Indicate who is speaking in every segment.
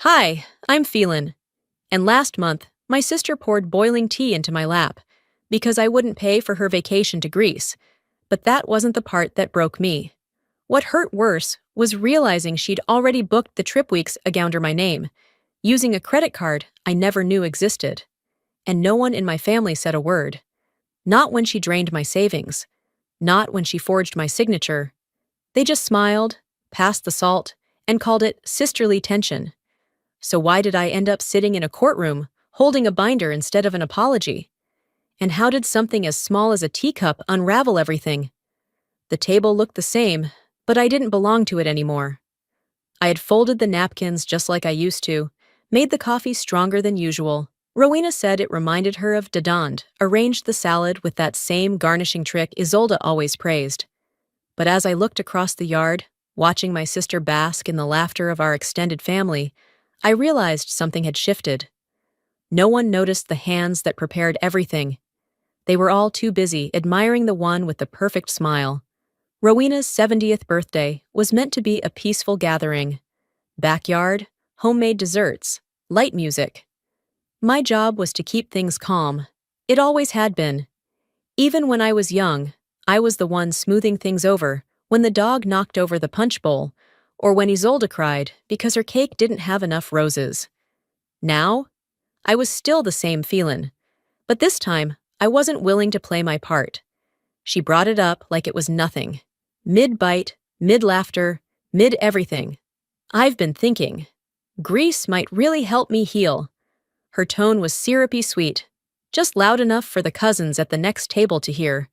Speaker 1: Hi, I'm Phelan. And last month, my sister poured boiling tea into my lap because I wouldn't pay for her vacation to Greece. But that wasn't the part that broke me. What hurt worse was realizing she'd already booked the trip weeks under my name, using a credit card I never knew existed. And no one in my family said a word. Not when she drained my savings. Not when she forged my signature. They just smiled, passed the salt, and called it sisterly tension. So why did I end up sitting in a courtroom, holding a binder instead of an apology? And how did something as small as a teacup unravel everything? The table looked the same, but I didn't belong to it anymore. I had folded the napkins just like I used to, made the coffee stronger than usual. Rowena said it reminded her of Dadand, arranged the salad with that same garnishing trick Isolde always praised. But as I looked across the yard, watching my sister bask in the laughter of our extended family, I realized something had shifted. No one noticed the hands that prepared everything. They were all too busy admiring the one with the perfect smile. Rowena's 70th birthday was meant to be a peaceful gathering. Backyard, homemade desserts, light music. My job was to keep things calm. It always had been. Even when I was young, I was the one smoothing things over when the dog knocked over the punch bowl, or when Isolde cried because her cake didn't have enough roses. Now, I was still the same Phelan, but this time I wasn't willing to play my part. She brought it up like it was nothing. Mid-bite, mid-laughter, mid-everything. I've been thinking. Greece might really help me heal. Her tone was syrupy sweet, just loud enough for the cousins at the next table to hear.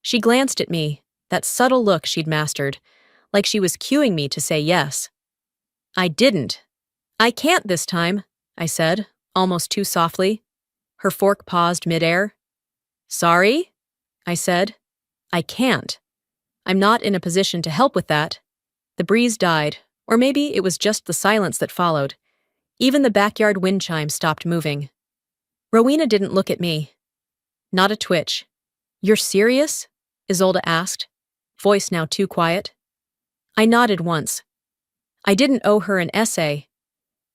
Speaker 1: She glanced at me, that subtle look she'd mastered, like she was cueing me to say yes. I didn't. I can't this time, I said, almost too softly. Her fork paused midair. Sorry? I said. I can't. I'm not in a position to help with that. The breeze died, or maybe it was just the silence that followed. Even the backyard wind chime stopped moving. Rowena didn't look at me. Not a twitch. You're serious? Isolde asked, voice now too quiet. I nodded once. I didn't owe her an essay.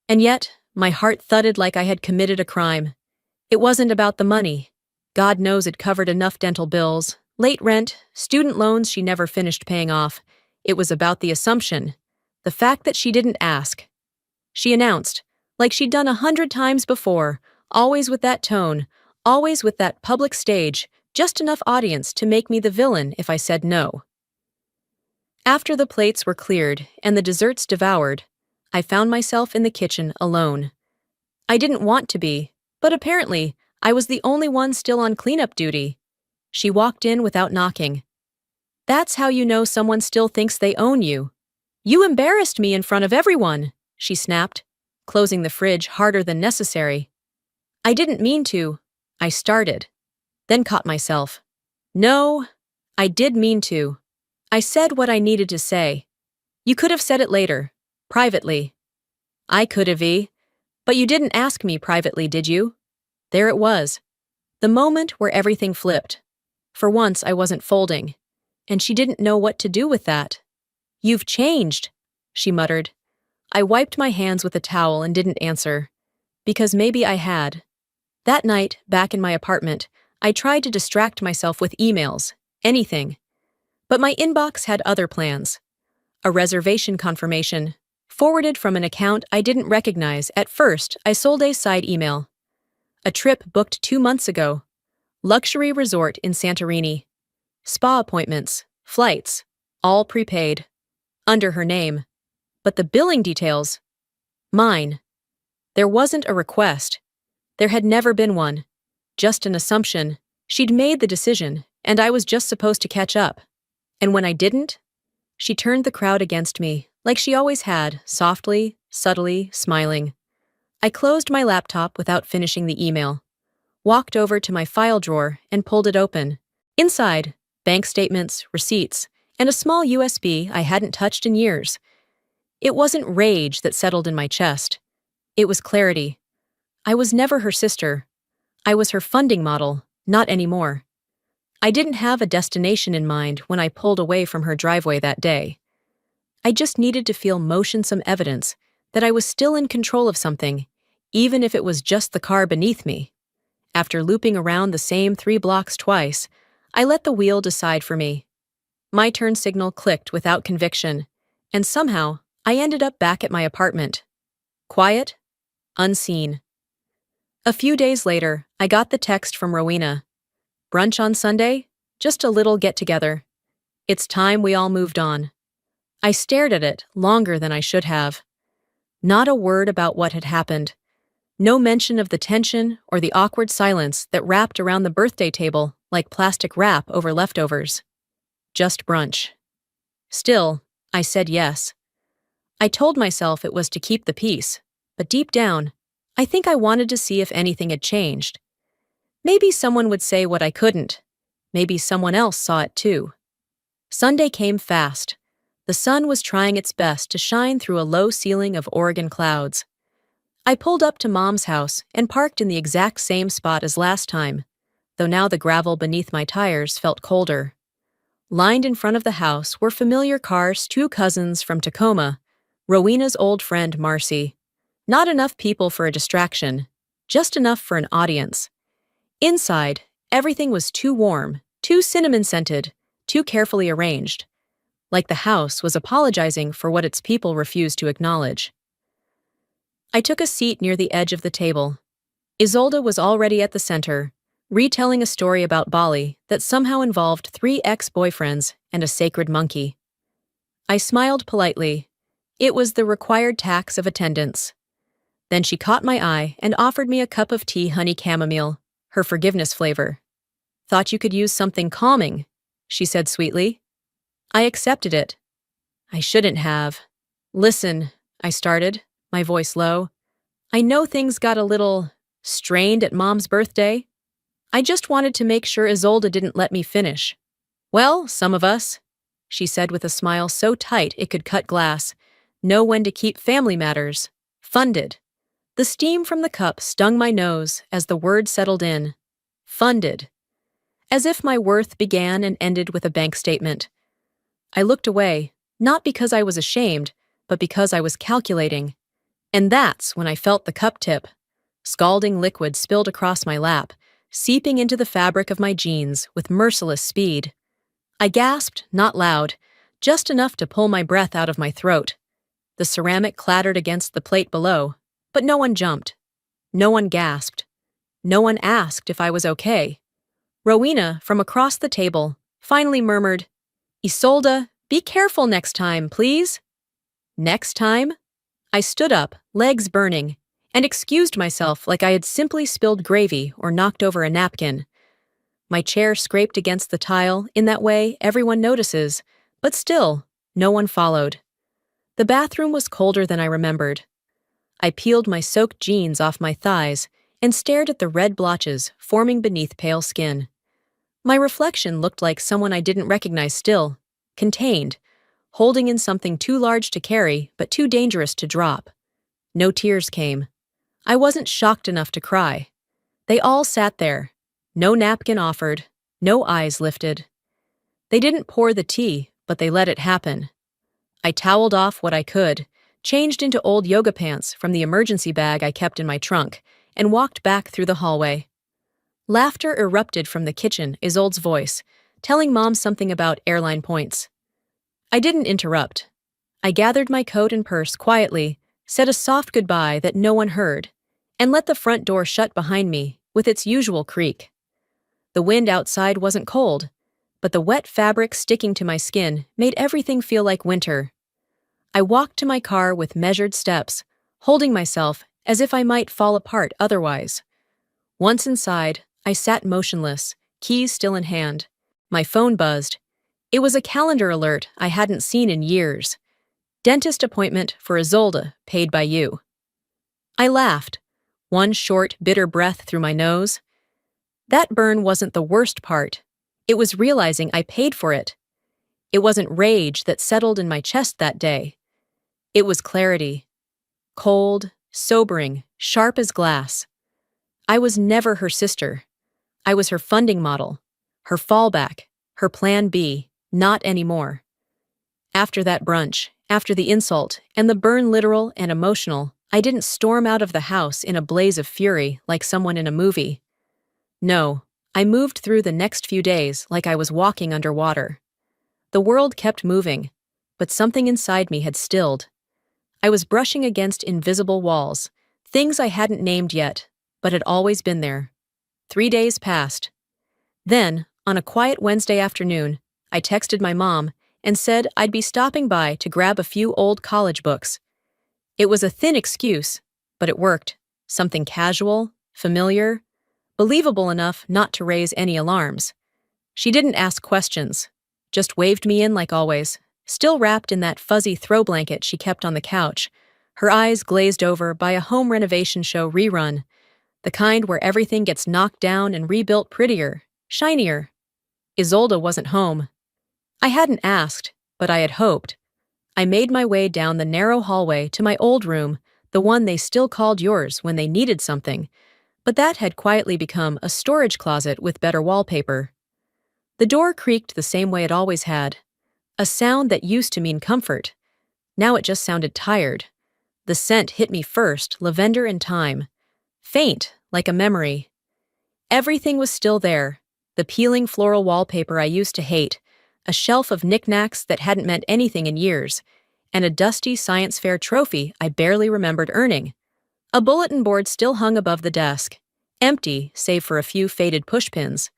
Speaker 1: And yet, my heart thudded like I had committed a crime. It wasn't about the money. God knows it covered enough dental bills, late rent, student loans she never finished paying off. It was about the assumption, the fact that she didn't ask. She announced, like she'd done 100 times before, always with that tone, always with that public stage, just enough audience to make me the villain if I said no. After the plates were cleared and the desserts devoured, I found myself in the kitchen alone. I didn't want to be, but apparently, I was the only one still on cleanup duty. She walked in without knocking. That's how you know someone still thinks they own you. You embarrassed me in front of everyone, she snapped, closing the fridge harder than necessary. I didn't mean to. I started, then caught myself. No, I did mean to. I said what I needed to say. You could have said it later, privately. I could have, but you didn't ask me privately, did you? There it was. The moment where everything flipped. For once, I wasn't folding, and she didn't know what to do with that. You've changed, she muttered. I wiped my hands with a towel and didn't answer, because maybe I had. That night, back in my apartment, I tried to distract myself with emails, anything. But my inbox had other plans. A reservation confirmation, forwarded from an account I didn't recognize at first. Isolde's side email. A trip booked 2 months ago. Luxury resort in Santorini. Spa appointments, flights, all prepaid. Under her name. But the billing details? Mine. There wasn't a request. There had never been one. Just an assumption. She'd made the decision, and I was just supposed to catch up. And when I didn't, she turned the crowd against me, like she always had, softly, subtly, smiling. I closed my laptop without finishing the email, walked over to my file drawer and pulled it open. Inside, bank statements, receipts, and a small USB I hadn't touched in years. It wasn't rage that settled in my chest. It was clarity. I was never her sister. I was her funding model, not anymore. I didn't have a destination in mind when I pulled away from her driveway that day. I just needed to feel motion, some evidence that I was still in control of something, even if it was just the car beneath me. After looping around the same 3 blocks twice, I let the wheel decide for me. My turn signal clicked without conviction, and somehow I ended up back at my apartment. Quiet, unseen. A few days later, I got the text from Rowena. Brunch on Sunday? Just a little get-together. It's time we all moved on. I stared at it longer than I should have. Not a word about what had happened. No mention of the tension or the awkward silence that wrapped around the birthday table like plastic wrap over leftovers. Just brunch. Still, I said yes. I told myself it was to keep the peace, but deep down, I think I wanted to see if anything had changed. Maybe someone would say what I couldn't. Maybe someone else saw it too. Sunday came fast. The sun was trying its best to shine through a low ceiling of Oregon clouds. I pulled up to Mom's house and parked in the exact same spot as last time, though now the gravel beneath my tires felt colder. Lined in front of the house were familiar cars, 2 cousins from Tacoma, Rowena's old friend Marcy. Not enough people for a distraction, just enough for an audience. Inside, everything was too warm, too cinnamon-scented, too carefully arranged, like the house was apologizing for what its people refused to acknowledge. I took a seat near the edge of the table. Isolde was already at the center, retelling a story about Bali that somehow involved 3 ex-boyfriends and a sacred monkey. I smiled politely. It was the required tax of attendance. Then she caught my eye and offered me a cup of tea honey chamomile, her forgiveness flavor. "Thought you could use something calming," she said sweetly. I accepted it. I shouldn't have. "Listen," I started, my voice low. "I know things got a little strained at Mom's birthday. I just wanted to make sure Isolde didn't let me finish." "Well, some of us," she said with a smile so tight it could cut glass, "know when to keep family matters funded." The steam from the cup stung my nose as the word settled in. Funded. As if my worth began and ended with a bank statement. I looked away, not because I was ashamed, but because I was calculating. And that's when I felt the cup tip. Scalding liquid spilled across my lap, seeping into the fabric of my jeans with merciless speed. I gasped, not loud, just enough to pull my breath out of my throat. The ceramic clattered against the plate below, but no one jumped. No one gasped. No one asked if I was okay. Rowena, from across the table, finally murmured, "Isolde, be careful next time, please." Next time? I stood up, legs burning, and excused myself like I had simply spilled gravy or knocked over a napkin. My chair scraped against the tile in that way everyone notices, but still, no one followed. The bathroom was colder than I remembered. I peeled my soaked jeans off my thighs and stared at the red blotches forming beneath pale skin. My reflection looked like someone I didn't recognize still, contained, holding in something too large to carry but too dangerous to drop. No tears came. I wasn't shocked enough to cry. They all sat there. No napkin offered, no eyes lifted. They didn't pour the tea, but they let it happen. I toweled off what I could, changed into old yoga pants from the emergency bag I kept in my trunk, and walked back through the hallway. Laughter erupted from the kitchen, Isolde's voice, telling Mom something about airline points. I didn't interrupt. I gathered my coat and purse quietly, said a soft goodbye that no one heard, and let the front door shut behind me with its usual creak. The wind outside wasn't cold, but the wet fabric sticking to my skin made everything feel like winter. I walked to my car with measured steps, holding myself as if I might fall apart otherwise. Once inside, I sat motionless, keys still in hand. My phone buzzed. It was a calendar alert I hadn't seen in years. Dentist appointment for Isolde, paid by you. I laughed, one short, bitter breath through my nose. That burn wasn't the worst part. It was realizing I paid for it. It wasn't rage that settled in my chest that day. It was clarity. Cold, sobering, sharp as glass. I was never her sister. I was her funding model, her fallback, her plan B, not anymore. After that brunch, After the insult and the burn literal and emotional, I didn't storm out of the house in a blaze of fury like someone in a movie. No, I moved through the next few days like I was walking underwater. The world kept moving, but something inside me had stilled. I was brushing against invisible walls, things I hadn't named yet, but had always been there. 3 days passed. Then, on a quiet Wednesday afternoon, I texted my mom and said I'd be stopping by to grab a few old college books. It was a thin excuse, but it worked. Something casual, familiar, believable enough not to raise any alarms. She didn't ask questions, just waved me in like always, still wrapped in that fuzzy throw blanket she kept on the couch, her eyes glazed over by a home renovation show rerun, the kind where everything gets knocked down and rebuilt prettier, shinier. Isolde wasn't home. I hadn't asked, but I had hoped. I made my way down the narrow hallway to my old room, the one they still called yours when they needed something, but that had quietly become a storage closet with better wallpaper. The door creaked the same way it always had, a sound that used to mean comfort. Now it just sounded tired. The scent hit me first, lavender and thyme. Faint, like a memory. Everything was still there, the peeling floral wallpaper I used to hate, a shelf of knickknacks that hadn't meant anything in years, and a dusty science fair trophy I barely remembered earning. A bulletin board still hung above the desk, empty save for a few faded pushpins.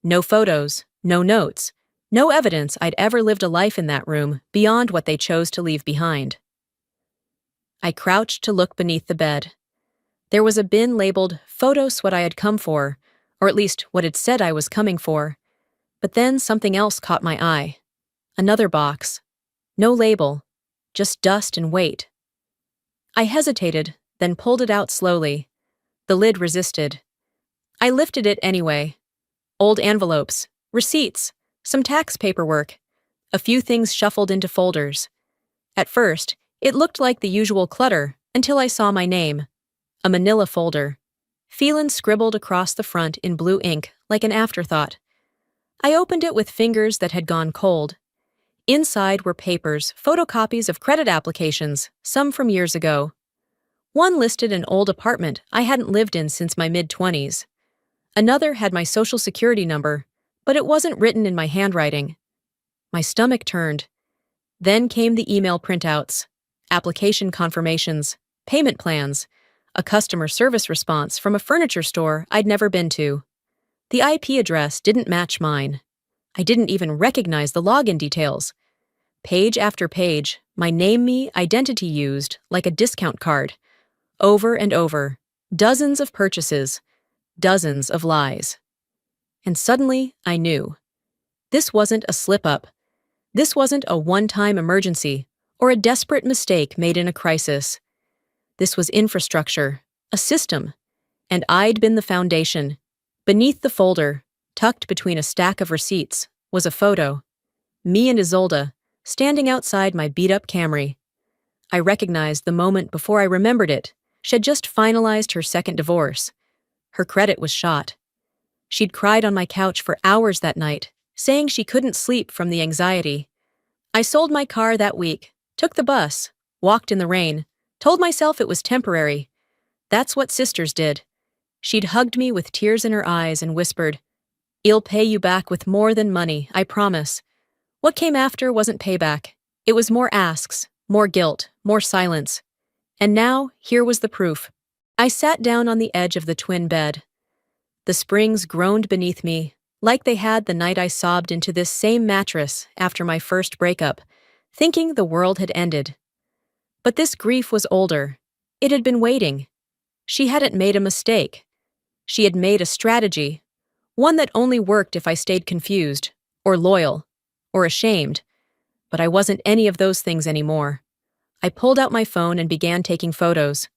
Speaker 1: No photos, no notes, no evidence I'd ever lived a life in that room beyond what they chose to leave behind. I crouched to look beneath the bed. There was a bin labeled "Photos What I Had Come For," or at least what it said I was coming for. But then something else caught my eye. Another box. No label, just dust and weight. I hesitated, then pulled it out slowly. The lid resisted. I lifted it anyway. Old envelopes, receipts, some tax paperwork, a few things shuffled into folders. At first, it looked like the usual clutter until I saw my name. A manila folder. Phelan scribbled across the front in blue ink like an afterthought. I opened it with fingers that had gone cold. Inside were papers, photocopies of credit applications, some from years ago. One listed an old apartment I hadn't lived in since my mid-20s. Another had my social security number, but it wasn't written in my handwriting. My stomach turned. Then came the email printouts, application confirmations, payment plans, a customer service response from a furniture store I'd never been to. The IP address didn't match mine. I didn't even recognize the login details. Page after page, my name-me identity used like a discount card. Over and over, dozens of purchases, dozens of lies. And suddenly, I knew. This wasn't a slip-up. This wasn't a one-time emergency or a desperate mistake made in a crisis. This was infrastructure, a system, and I'd been the foundation. Beneath the folder, tucked between a stack of receipts, was a photo. Me and Isolde, standing outside my beat-up Camry. I recognized the moment before I remembered it. She'd just finalized her second divorce. Her credit was shot. She'd cried on my couch for hours that night, saying she couldn't sleep from the anxiety. I sold my car that week, took the bus, walked in the rain, told myself it was temporary. That's what sisters did. She'd hugged me with tears in her eyes and whispered, "I'll pay you back with more than money, I promise." What came after wasn't payback. It was more asks, more guilt, more silence. And now, here was the proof. I sat down on the edge of the twin bed. The springs groaned beneath me, like they had the night I sobbed into this same mattress after my first breakup, thinking the world had ended. But this grief was older. It had been waiting. She hadn't made a mistake. She had made a strategy, one that only worked if I stayed confused, or loyal, or ashamed. But I wasn't any of those things anymore. I pulled out my phone and began taking photos,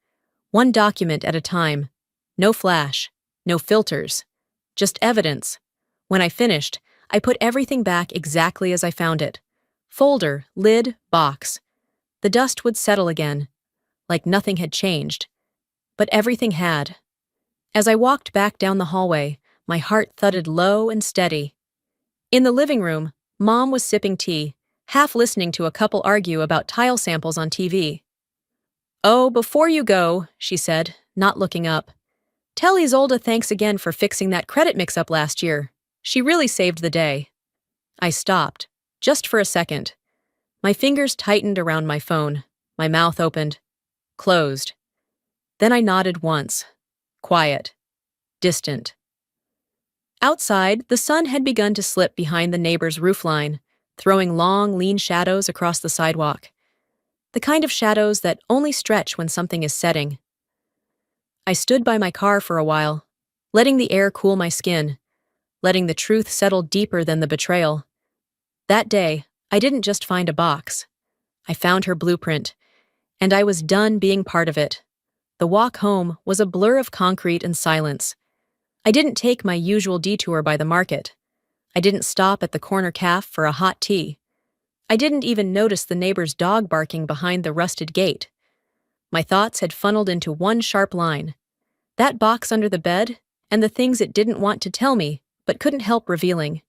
Speaker 1: one document at a time. No flash, no filters, just evidence. When I finished, I put everything back exactly as I found it. Folder, lid, box. The dust would settle again, like nothing had changed. But everything had. As I walked back down the hallway, my heart thudded low and steady. In the living room, Mom was sipping tea, half listening to a couple argue about tile samples on TV. "Oh, before you go," she said, not looking up, "tell Isolde thanks again for fixing that credit mix-up last year. She really saved the day." I stopped, just for a second. My fingers tightened around my phone. My mouth opened, closed. Then I nodded once. Quiet. Distant. Outside, the sun had begun to slip behind the neighbor's roofline, throwing long, lean shadows across the sidewalk. The kind of shadows that only stretch when something is setting. I stood by my car for a while, letting the air cool my skin, letting the truth settle deeper than the betrayal. That day, I didn't just find a box. I found her blueprint, and I was done being part of it. The walk home was a blur of concrete and silence. I didn't take my usual detour by the market. I didn't stop at the corner cafe for a hot tea. I didn't even notice the neighbor's dog barking behind the rusted gate. My thoughts had funneled into one sharp line. That box under the bed, and the things it didn't want to tell me, but couldn't help revealing.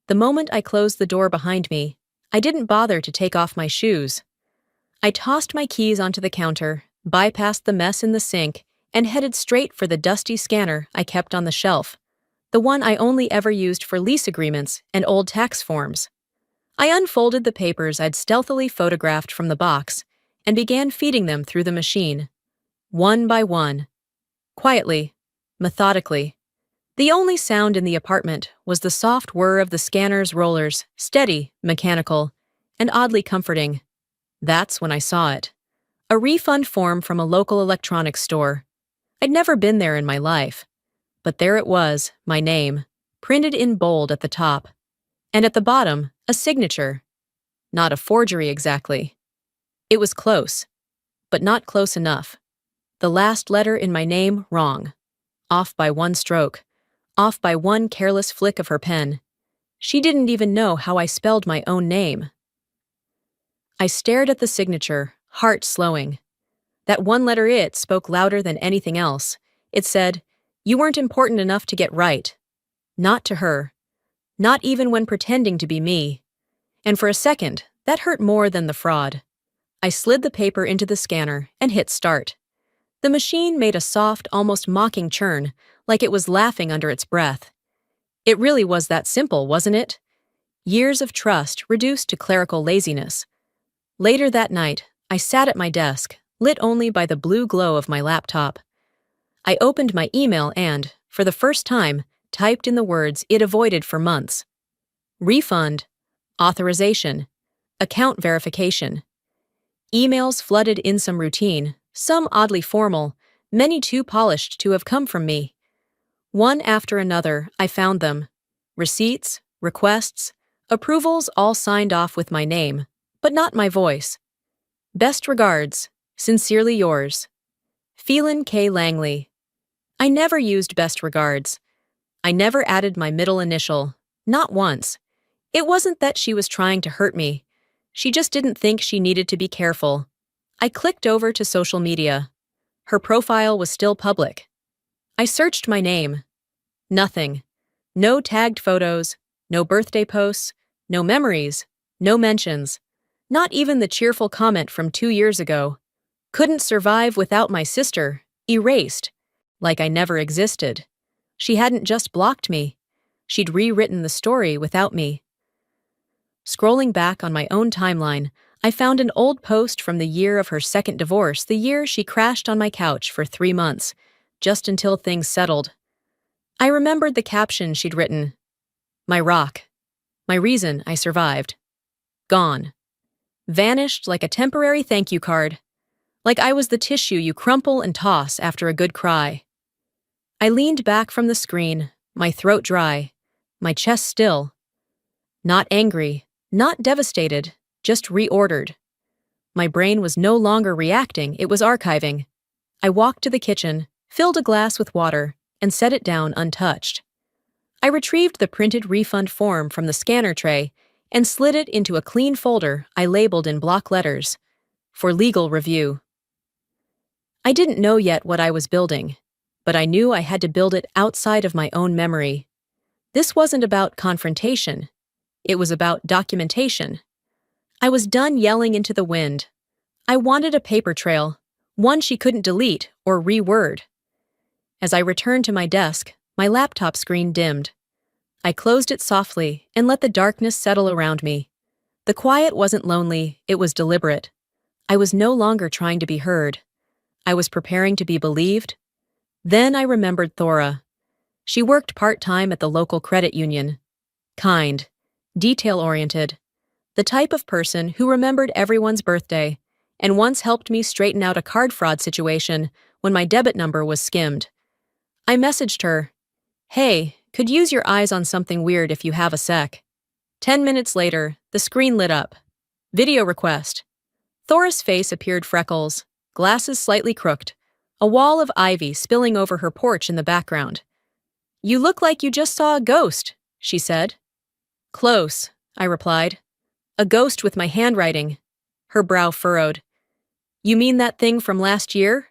Speaker 1: The moment I closed the door behind me, I didn't bother to take off my shoes. I tossed my keys onto the counter, bypassed the mess in the sink, and headed straight for the dusty scanner I kept on the shelf, the one I only ever used for lease agreements and old tax forms. I unfolded the papers I'd stealthily photographed from the box and began feeding them through the machine, one by one, quietly, methodically. The only sound in the apartment was the soft whir of the scanner's rollers, steady, mechanical, and oddly comforting. That's when I saw it. A refund form from a local electronics store. I'd never been there in my life. But there it was, my name, printed in bold at the top. And at the bottom, a signature. Not a forgery exactly. It was close, but not close enough. The last letter in my name wrong. Off by one stroke. Off by one careless flick of her pen. She didn't even know how I spelled my own name. I stared at the signature, heart slowing. That one-letter "it" spoke louder than anything else. It said, "You weren't important enough to get right." Not to her. Not even when pretending to be me. And for a second, that hurt more than the fraud. I slid the paper into the scanner and hit start. The machine made a soft, almost mocking churn, like it was laughing under its breath. It really was that simple, wasn't it? Years of trust reduced to clerical laziness. Later that night, I sat at my desk, lit only by the blue glow of my laptop. I opened my email and, for the first time, typed in the words it avoided for months. Refund, authorization, account verification. Emails flooded in some routine, some oddly formal, many too polished to have come from me. One after another, I found them. Receipts, requests, approvals all signed off with my name, but not my voice. Best regards, sincerely yours. Phelan K. Langley. I never used best regards. I never added my middle initial, not once. It wasn't that she was trying to hurt me. She just didn't think she needed to be careful. I clicked over to social media. Her profile was still public. I searched my name. Nothing. No tagged photos, no birthday posts, no memories, no mentions. Not even the cheerful comment from 2 years ago. Couldn't survive without my sister, erased, like I never existed. She hadn't just blocked me. She'd rewritten the story without me. Scrolling back on my own timeline, I found an old post from the year of her second divorce, the year she crashed on my couch for 3 months, just until things settled. I remembered the caption she'd written. My rock. My reason I survived. Gone. Vanished like a temporary thank you card. Like I was the tissue you crumple and toss after a good cry. I leaned back from the screen, my throat dry, my chest still. Not angry, not devastated, just reordered. My brain was no longer reacting, it was archiving. I walked to the kitchen, filled a glass with water, and set it down untouched. I retrieved the printed refund form from the scanner tray and slid it into a clean folder I labeled in block letters, for legal review. I didn't know yet what I was building, but I knew I had to build it outside of my own memory. This wasn't about confrontation. It was about documentation. I was done yelling into the wind. I wanted a paper trail, one she couldn't delete or reword. As I returned to my desk, my laptop screen dimmed. I closed it softly and let the darkness settle around me. The quiet wasn't lonely, it was deliberate. I was no longer trying to be heard. I was preparing to be believed. Then I remembered Thora. She worked part-time at the local credit union. Kind, detail-oriented, the type of person who remembered everyone's birthday and once helped me straighten out a card fraud situation when my debit number was skimmed. I messaged her, "Hey, could use your eyes on something weird if you have a sec." 10 minutes later, the screen lit up. Video request. Thora's face appeared freckles, glasses slightly crooked, a wall of ivy spilling over her porch in the background. "You look like you just saw a ghost," she said. "Close," I replied. "A ghost with my handwriting." Her brow furrowed. "You mean that thing from last year?"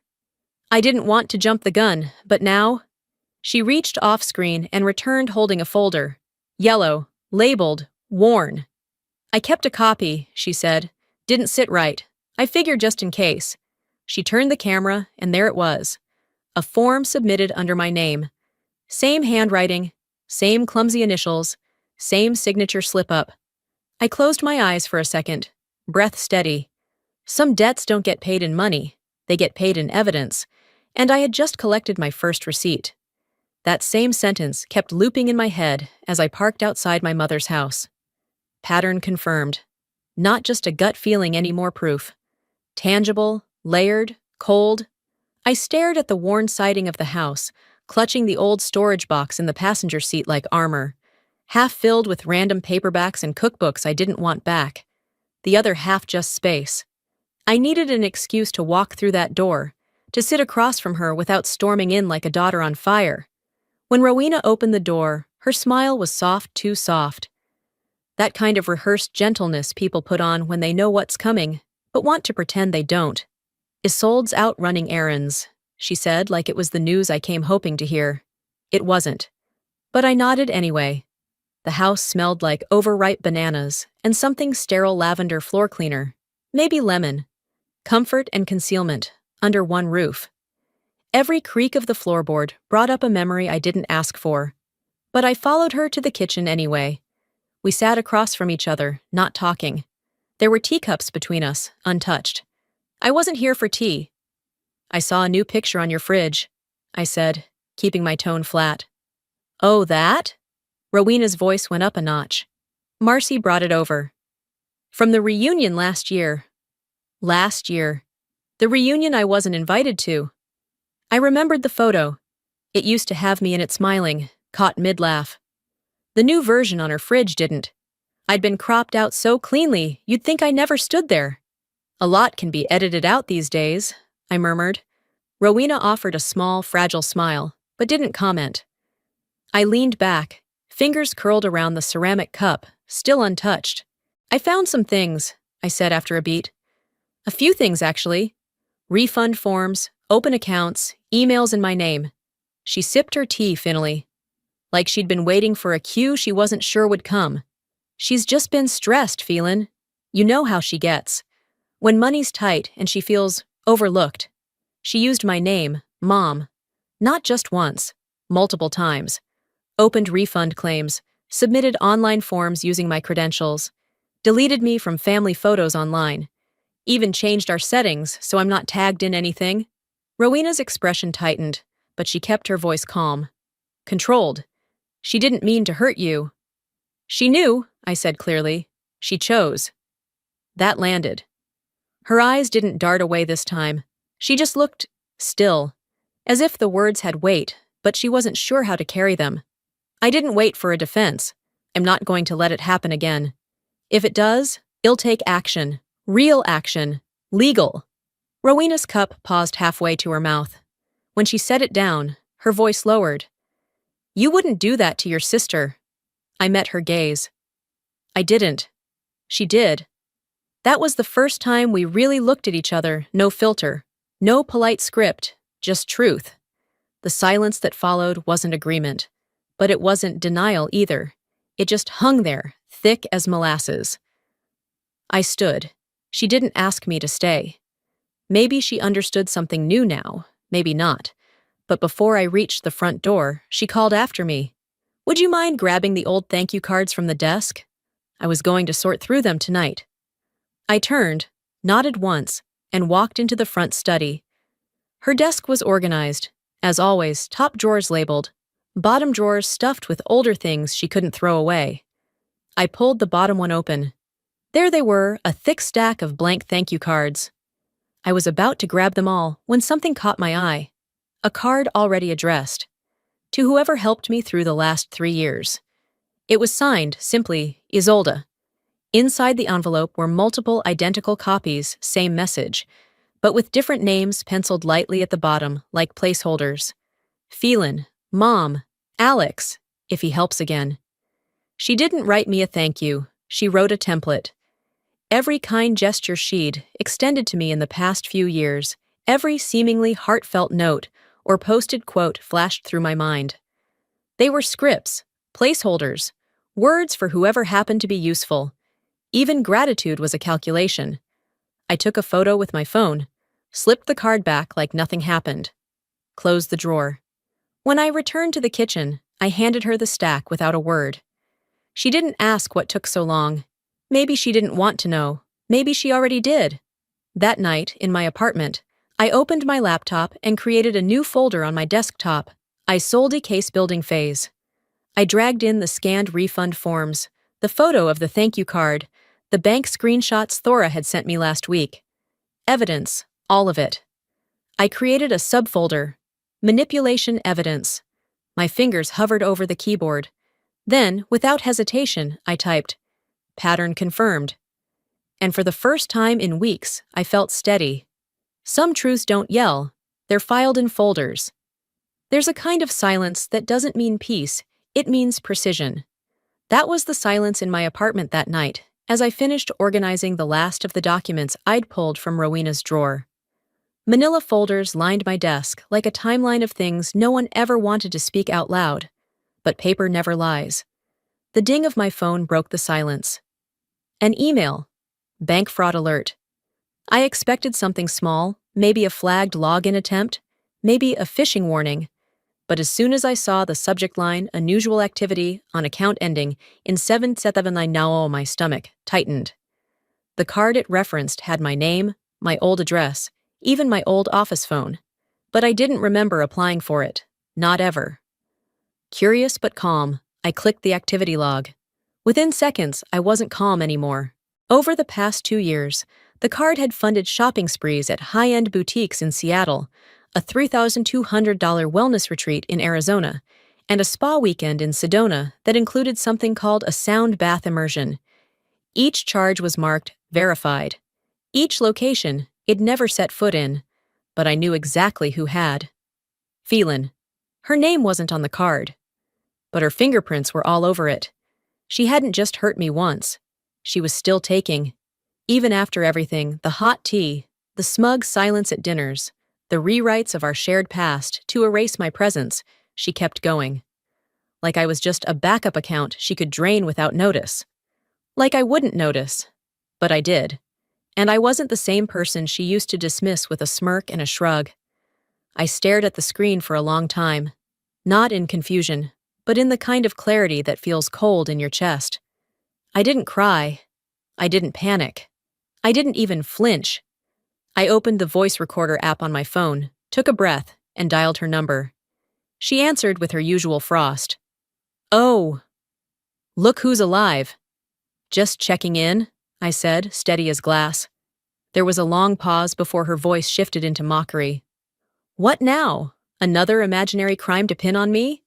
Speaker 1: I didn't want to jump the gun, but now... She reached off-screen and returned holding a folder. Yellow, labeled, worn. "I kept a copy," she said. "Didn't sit right. I figured just in case." She turned the camera, and there it was. A form submitted under my name. Same handwriting, same clumsy initials, same signature slip-up. I closed my eyes for a second, breath steady. Some debts don't get paid in money, they get paid in evidence, and I had just collected my first receipt. That same sentence kept looping in my head as I parked outside my mother's house. Pattern confirmed. Not just a gut feeling, any more proof. Tangible, layered, cold. I stared at the worn siding of the house, clutching the old storage box in the passenger seat like armor, half filled with random paperbacks and cookbooks I didn't want back, the other half just space. I needed an excuse to walk through that door, to sit across from her without storming in like a daughter on fire. When Rowena opened the door, her smile was soft, too soft. That kind of rehearsed gentleness people put on when they know what's coming, but want to pretend they don't. "Isolde's out running errands," she said like it was the news I came hoping to hear. It wasn't. But I nodded anyway. The house smelled like overripe bananas and something sterile lavender floor cleaner, maybe lemon. Comfort and concealment, under one roof. Every creak of the floorboard brought up a memory I didn't ask for. But I followed her to the kitchen anyway. We sat across from each other, not talking. There were teacups between us, untouched. "I wasn't here for tea." "I saw a new picture on your fridge," I said, keeping my tone flat. "Oh, that?" Rowena's voice went up a notch. "Marcy brought it over. From the reunion last year." Last year. The reunion I wasn't invited to. I remembered the photo. It used to have me in it smiling, caught mid-laugh. The new version on her fridge didn't. I'd been cropped out so cleanly, you'd think I never stood there. "A lot can be edited out these days," I murmured. Rowena offered a small, fragile smile, but didn't comment. I leaned back, fingers curled around the ceramic cup, still untouched. "I found some things," I said after a beat. "A few things, actually. Refund forms, open accounts, emails in my name." She sipped her tea finnily, like she'd been waiting for a cue she wasn't sure would come. "She's just been stressed, Phelan. You know how she gets. When money's tight and she feels overlooked." She used my name, Mom. Not just once, multiple times. Opened refund claims, submitted online forms using my credentials, deleted me from family photos online, even changed our settings so I'm not tagged in anything. Rowena's expression tightened, but she kept her voice calm. Controlled. "She didn't mean to hurt you." "She knew," I said clearly. "She chose." That landed. Her eyes didn't dart away this time. She just looked still, as if the words had weight, but she wasn't sure how to carry them. I didn't wait for a defense. I'm not going to let it happen again. If it does, I'll take action. Real action. Legal. Rowena's cup paused halfway to her mouth. When she set it down, her voice lowered. "You wouldn't do that to your sister." I met her gaze. "I didn't." She did. That was the first time we really looked at each other, no filter, no polite script, just truth. The silence that followed wasn't agreement, but it wasn't denial either. It just hung there, thick as molasses. I stood. She didn't ask me to stay. Maybe she understood something new now, maybe not. But before I reached the front door, she called after me. Would you mind grabbing the old thank you cards from the desk? I was going to sort through them tonight. I turned, nodded once, and walked into the front study. Her desk was organized, as always, top drawers labeled, bottom drawers stuffed with older things she couldn't throw away. I pulled the bottom one open. There they were, a thick stack of blank thank you cards. I was about to grab them all when something caught my eye. A card already addressed. To whoever helped me through the last 3 years. It was signed, simply, Isolde. Inside the envelope were multiple identical copies, same message, but with different names penciled lightly at the bottom, like placeholders. Phelan, Mom, Alex, if he helps again. She didn't write me a thank you. She wrote a template. Every kind gesture she'd extended to me in the past few years, every seemingly heartfelt note or posted quote flashed through my mind. They were scripts, placeholders, words for whoever happened to be useful. Even gratitude was a calculation. I took a photo with my phone, slipped the card back like nothing happened, closed the drawer. When I returned to the kitchen, I handed her the stack without a word. She didn't ask what took so long. Maybe she didn't want to know. Maybe she already did. That night, in my apartment, I opened my laptop and created a new folder on my desktop, Isolde Case Building Phase. I dragged in the scanned refund forms, the photo of the thank you card, the bank screenshots Thora had sent me last week. Evidence, all of it. I created a subfolder, Manipulation Evidence. My fingers hovered over the keyboard. Then, without hesitation, I typed, Pattern confirmed. And for the first time in weeks, I felt steady. Some truths don't yell. They're filed in folders. There's a kind of silence that doesn't mean peace, it means precision. That was the silence in my apartment that night, as I finished organizing the last of the documents I'd pulled from Rowena's drawer. Manila folders lined my desk like a timeline of things no one ever wanted to speak out loud. But paper never lies. The ding of my phone broke the silence. An email. Bank fraud alert. I expected something small, maybe a flagged login attempt, maybe a phishing warning. But as soon as I saw the subject line, unusual activity, on account ending in 779, my stomach tightened. The card it referenced had my name, my old address, even my old office phone. But I didn't remember applying for it. Not ever. Curious but calm, I clicked the activity log. Within seconds, I wasn't calm anymore. Over the past 2 years, the card had funded shopping sprees at high-end boutiques in Seattle, a $3,200 wellness retreat in Arizona, and a spa weekend in Sedona that included something called a sound bath immersion. Each charge was marked verified. Each location, it'd never set foot in, but I knew exactly who had. Phelan. Her name wasn't on the card, but her fingerprints were all over it. She hadn't just hurt me once. She was still taking. Even after everything, the hot tea, the smug silence at dinners, the rewrites of our shared past to erase my presence, she kept going. Like I was just a backup account she could drain without notice. Like I wouldn't notice. But I did. And I wasn't the same person she used to dismiss with a smirk and a shrug. I stared at the screen for a long time. Not in confusion, but in the kind of clarity that feels cold in your chest. I didn't cry. I didn't panic. I didn't even flinch. I opened the voice recorder app on my phone, took a breath, and dialed her number. She answered with her usual frost. Oh, look who's alive. Just checking in, I said, steady as glass. There was a long pause before her voice shifted into mockery. What now? Another imaginary crime to pin on me?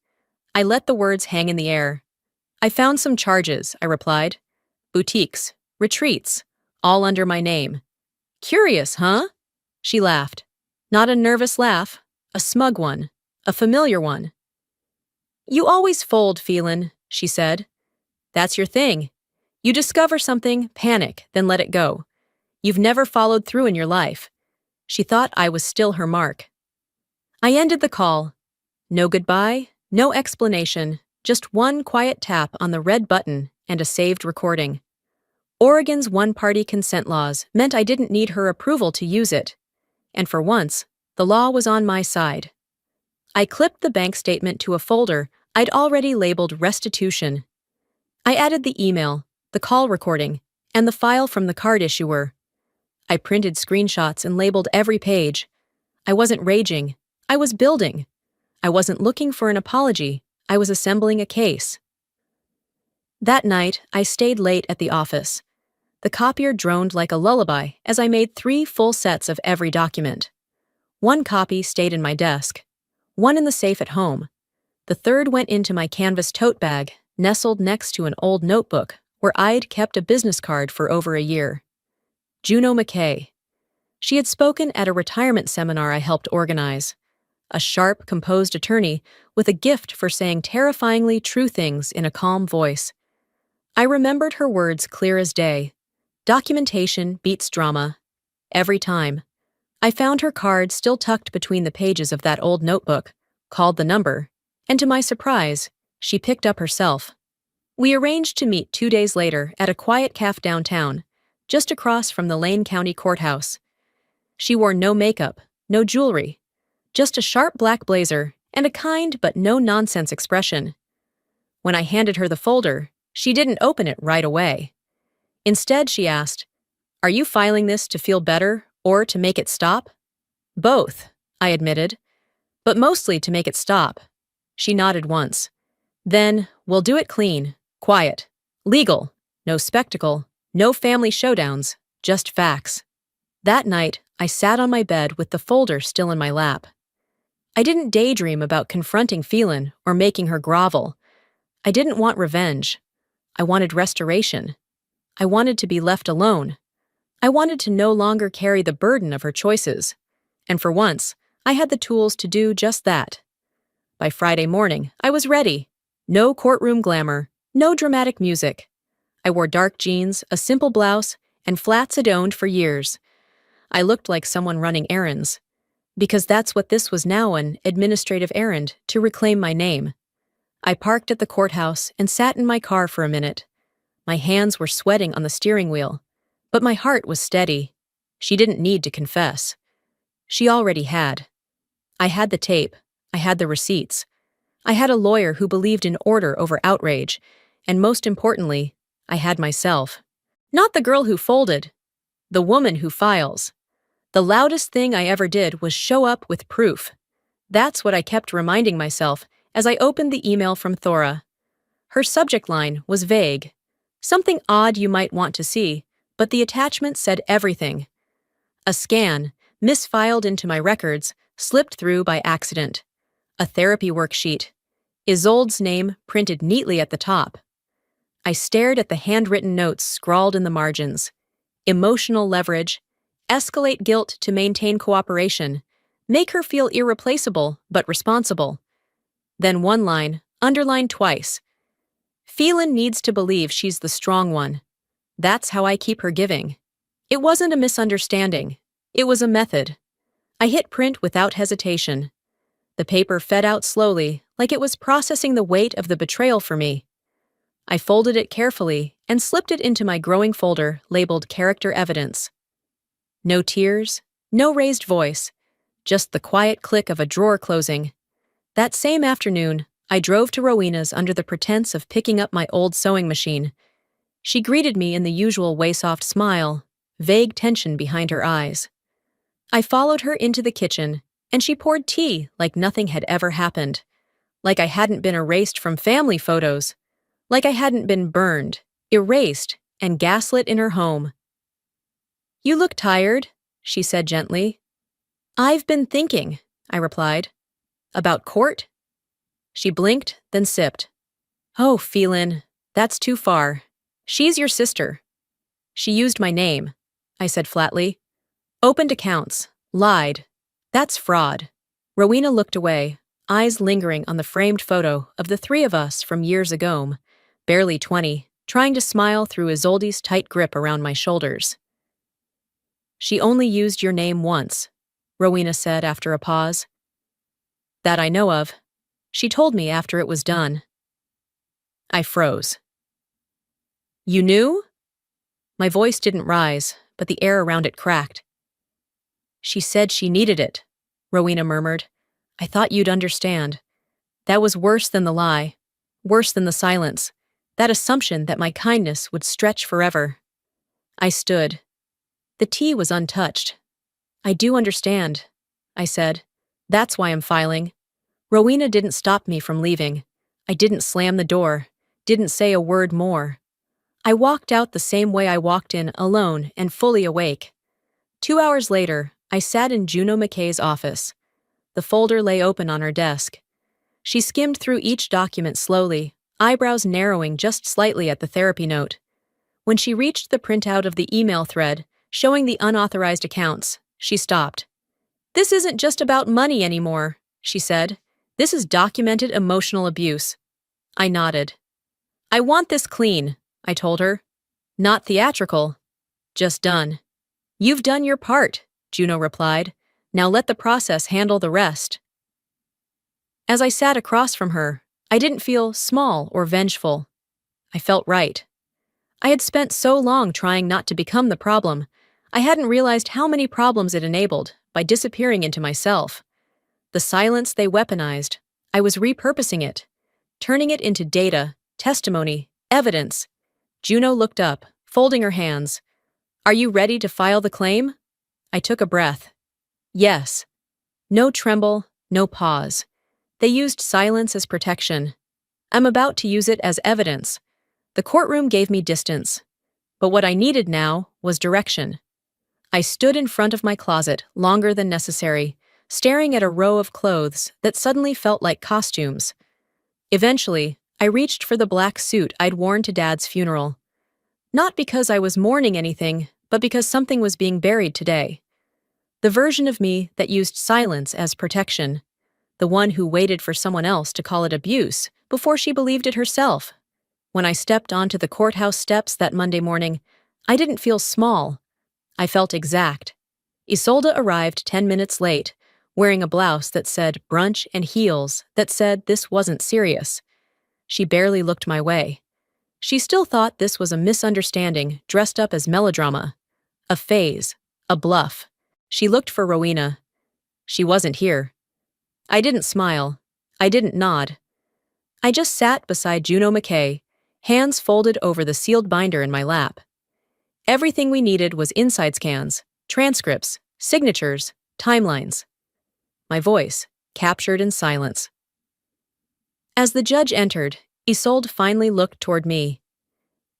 Speaker 1: I let the words hang in the air. I found some charges, I replied. Boutiques, retreats, all under my name. Curious, huh? She laughed. Not a nervous laugh, a smug one, a familiar one. You always fold, Phelan, she said. That's your thing. You discover something, panic, then let it go. You've never followed through in your life. She thought I was still her mark. I ended the call. No goodbye, no explanation, just one quiet tap on the red button and a saved recording. Oregon's one-party consent laws meant I didn't need her approval to use it, and for once, the law was on my side. I clipped the bank statement to a folder I'd already labeled restitution. I added the email, the call recording, and the file from the card issuer. I printed screenshots and labeled every page. I wasn't raging. I was building. I wasn't looking for an apology. I was assembling a case. That night, I stayed late at the office. The copier droned like a lullaby as I made 3 full sets of every document. 1 copy stayed in my desk, 1 in the safe at home. The 3rd went into my canvas tote bag, nestled next to an old notebook where I'd kept a business card for over a year. Juno McKay. She had spoken at a retirement seminar I helped organize. A sharp, composed attorney with a gift for saying terrifyingly true things in a calm voice. I remembered her words clear as day. Documentation beats drama. Every time. I found her card still tucked between the pages of that old notebook, called the number, and to my surprise, she picked up herself. We arranged to meet 2 days later at a quiet cafe downtown, just across from the Lane County Courthouse. She wore no makeup, no jewelry, just a sharp black blazer and a kind but no-nonsense expression. When I handed her the folder, she didn't open it right away. Instead, she asked, "Are you filing this to feel better or to make it stop?" "Both," I admitted, "but mostly to make it stop." She nodded once. "Then, we'll do it clean, quiet, legal, no spectacle, no family showdowns, just facts." That night, I sat on my bed with the folder still in my lap. I didn't daydream about confronting Phelan or making her grovel. I didn't want revenge. I wanted restoration. I wanted to be left alone. I wanted to no longer carry the burden of her choices. And for once, I had the tools to do just that. By Friday morning, I was ready. No courtroom glamour, no dramatic music. I wore dark jeans, a simple blouse, and flats I'd owned for years. I looked like someone running errands. Because that's what this was now, an administrative errand to reclaim my name. I parked at the courthouse and sat in my car for a minute. My hands were sweating on the steering wheel, but my heart was steady. She didn't need to confess. She already had. I had the tape. I had the receipts. I had a lawyer who believed in order over outrage, and most importantly, I had myself. Not the girl who folded. The woman who files. The loudest thing I ever did was show up with proof. That's what I kept reminding myself as I opened the email from Thora. Her subject line was vague. Something odd you might want to see, but the attachment said everything. A scan, misfiled into my records, slipped through by accident. A therapy worksheet. Isolde's name printed neatly at the top. I stared at the handwritten notes scrawled in the margins. Emotional leverage. Escalate guilt to maintain cooperation. Make her feel irreplaceable but responsible. Then one line, underlined twice. Phelan needs to believe she's the strong one. That's how I keep her giving. It wasn't a misunderstanding. It was a method. I hit print without hesitation. The paper fed out slowly, like it was processing the weight of the betrayal for me. I folded it carefully and slipped it into my growing folder labeled Character Evidence. No tears, no raised voice, just the quiet click of a drawer closing. That same afternoon, I drove to Rowena's under the pretense of picking up my old sewing machine. She greeted me in the usual way-soft smile, vague tension behind her eyes. I followed her into the kitchen, and she poured tea like nothing had ever happened. Like I hadn't been erased from family photos. Like I hadn't been burned, erased, and gaslit in her home. "You look tired," she said gently. "I've been thinking," I replied. "About court?" She blinked, then sipped. "Oh, Phelan, that's too far. She's your sister." "She used my name," I said flatly. "Opened accounts, lied. That's fraud." Rowena looked away, eyes lingering on the framed photo of the 3 of us from years ago, barely 20, trying to smile through Isolde's tight grip around my shoulders. "She only used your name once," Rowena said after a pause. "That I know of. She told me after it was done." I froze. "You knew?" My voice didn't rise, but the air around it cracked. She said she needed it, Rowena murmured. I thought you'd understand. That was worse than the lie, worse than the silence, that assumption that my kindness would stretch forever. I stood. The tea was untouched. I do understand, I said. That's why I'm filing. Rowena didn't stop me from leaving. I didn't slam the door, didn't say a word more. I walked out the same way I walked in, alone and fully awake. 2 hours later, I sat in Juno McKay's office. The folder lay open on her desk. She skimmed through each document slowly, eyebrows narrowing just slightly at the therapy note. When she reached the printout of the email thread, showing the unauthorized accounts, she stopped. This isn't just about money anymore, she said. This is documented emotional abuse. I nodded. I want this clean, I told her. Not theatrical. Just done. You've done your part, Juno replied. Now let the process handle the rest. As I sat across from her, I didn't feel small or vengeful. I felt right. I had spent so long trying not to become the problem, I hadn't realized how many problems it enabled by disappearing into myself. The silence they weaponized, I was repurposing it, turning it into data, testimony, evidence. Juno looked up, folding her hands. Are you ready to file the claim? I took a breath. Yes. No tremble, no pause. They used silence as protection. I'm about to use it as evidence. The courtroom gave me distance. But what I needed now was direction. I stood in front of my closet longer than necessary, staring at a row of clothes that suddenly felt like costumes. Eventually, I reached for the black suit I'd worn to Dad's funeral. Not because I was mourning anything, but because something was being buried today. The version of me that used silence as protection. The one who waited for someone else to call it abuse before she believed it herself. When I stepped onto the courthouse steps that Monday morning, I didn't feel small. I felt exact. Isolde arrived 10 minutes late, wearing a blouse that said brunch and heels that said this wasn't serious. She barely looked my way. She still thought this was a misunderstanding dressed up as melodrama. A phase. A bluff. She looked for Rowena. She wasn't here. I didn't smile. I didn't nod. I just sat beside Juno McKay, hands folded over the sealed binder in my lap. Everything we needed was inside scans, transcripts, signatures, timelines. My voice, captured in silence. As the judge entered, Isolde finally looked toward me.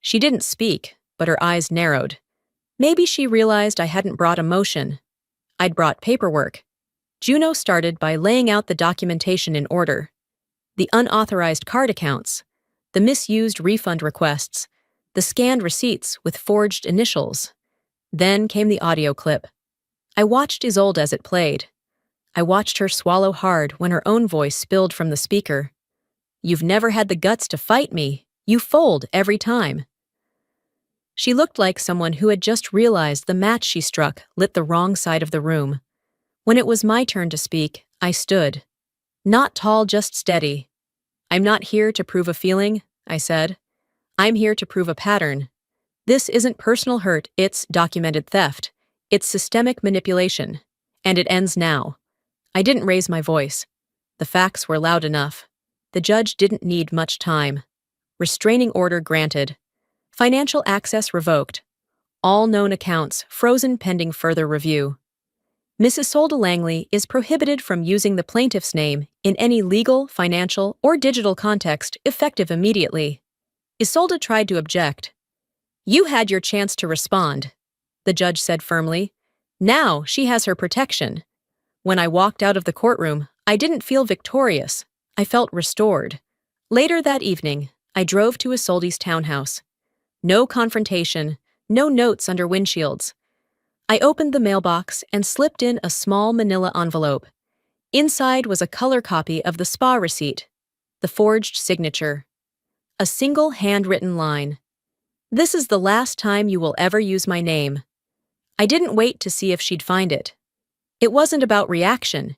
Speaker 1: She didn't speak, but her eyes narrowed. Maybe she realized I hadn't brought emotion. I'd brought paperwork. Juno started by laying out the documentation in order. The unauthorized card accounts, the misused refund requests, the scanned receipts with forged initials. Then came the audio clip. I watched Isolde as it played. I watched her swallow hard when her own voice spilled from the speaker. You've never had the guts to fight me. You fold every time. She looked like someone who had just realized the match she struck lit the wrong side of the room. When it was my turn to speak, I stood. Not tall, just steady. I'm not here to prove a feeling, I said. I'm here to prove a pattern. This isn't personal hurt, it's documented theft. It's systemic manipulation. And it ends now. I didn't raise my voice. The facts were loud enough. The judge didn't need much time. Restraining order granted. Financial access revoked. All known accounts frozen pending further review. Mrs. Isolde Langley is prohibited from using the plaintiff's name in any legal, financial, or digital context effective immediately. Isolde tried to object. You had your chance to respond, the judge said firmly. Now she has her protection. When I walked out of the courtroom, I didn't feel victorious. I felt restored. Later that evening, I drove to Isolde's townhouse. No confrontation, no notes under windshields. I opened the mailbox and slipped in a small manila envelope. Inside was a color copy of the spa receipt, the forged signature. A single handwritten line. This is the last time you will ever use my name. I didn't wait to see if she'd find it. It wasn't about reaction.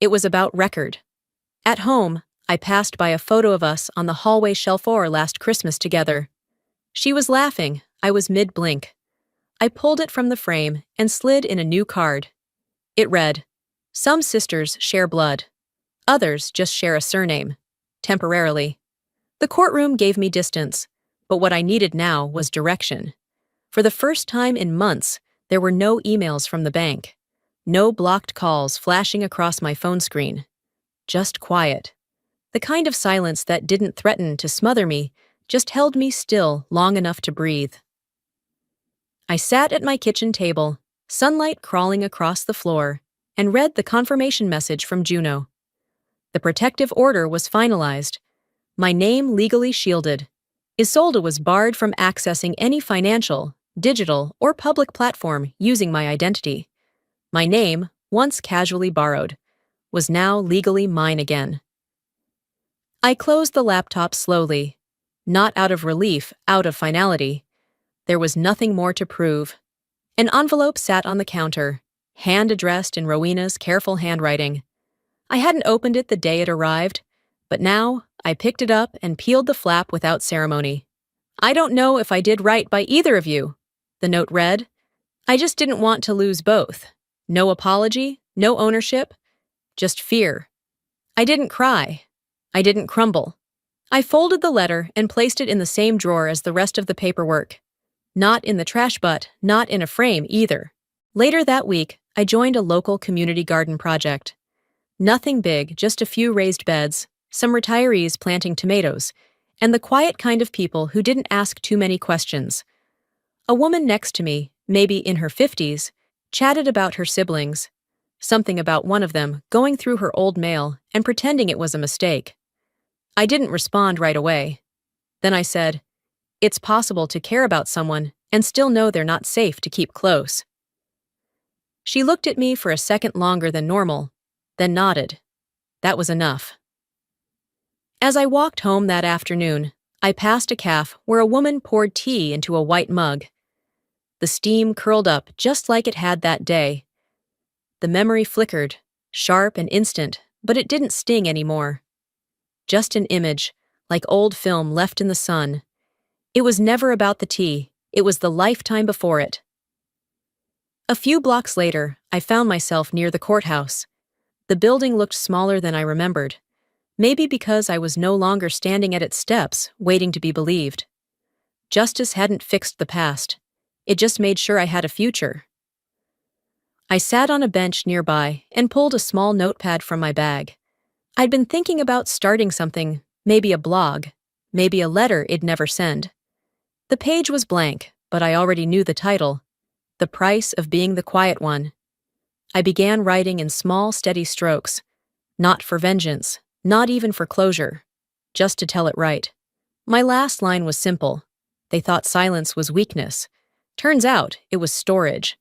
Speaker 1: It was about record. At home, I passed by a photo of us on the hallway shelf last Christmas together. She was laughing. I was mid-blink. I pulled it from the frame and slid in a new card. It read, "Some sisters share blood. Others just share a surname. Temporarily." The courtroom gave me distance, but what I needed now was direction. For the first time in months, there were no emails from the bank. No blocked calls flashing across my phone screen. Just quiet. The kind of silence that didn't threaten to smother me, just held me still long enough to breathe. I sat at my kitchen table, sunlight crawling across the floor, and read the confirmation message from Juno. The protective order was finalized. My name legally shielded. Isolde was barred from accessing any financial, digital, or public platform using my identity. My name, once casually borrowed, was now legally mine again. I closed the laptop slowly, not out of relief, out of finality. There was nothing more to prove. An envelope sat on the counter, hand addressed in Rowena's careful handwriting. I hadn't opened it the day it arrived, but now I picked it up and peeled the flap without ceremony. "I don't know if I did right by either of you," the note read. "I just didn't want to lose both. No apology, no ownership, just fear." I didn't cry. I didn't crumble. I folded the letter and placed it in the same drawer as the rest of the paperwork. Not in the trash butt, not in a frame either. Later that week, I joined a local community garden project. Nothing big, just a few raised beds, some retirees planting tomatoes, and the quiet kind of people who didn't ask too many questions. A woman next to me, maybe in her 50s, chatted about her siblings. Something about one of them going through her old mail and pretending it was a mistake. I didn't respond right away. Then I said, "It's possible to care about someone and still know they're not safe to keep close." She looked at me for a second longer than normal, then nodded. That was enough. As I walked home that afternoon, I passed a cafe where a woman poured tea into a white mug. The steam curled up just like it had that day. The memory flickered, sharp and instant, but it didn't sting anymore. Just an image, like old film left in the sun. It was never about the tea, it was the lifetime before it. A few blocks later, I found myself near the courthouse. The building looked smaller than I remembered. Maybe because I was no longer standing at its steps, waiting to be believed. Justice hadn't fixed the past. It just made sure I had a future. I sat on a bench nearby and pulled a small notepad from my bag. I'd been thinking about starting something, maybe a blog, maybe a letter I'd never send. The page was blank, but I already knew the title, "The Price of Being the Quiet One." I began writing in small, steady strokes, not for vengeance, not even for closure, just to tell it right. My last line was simple. They thought silence was weakness. Turns out it was storage.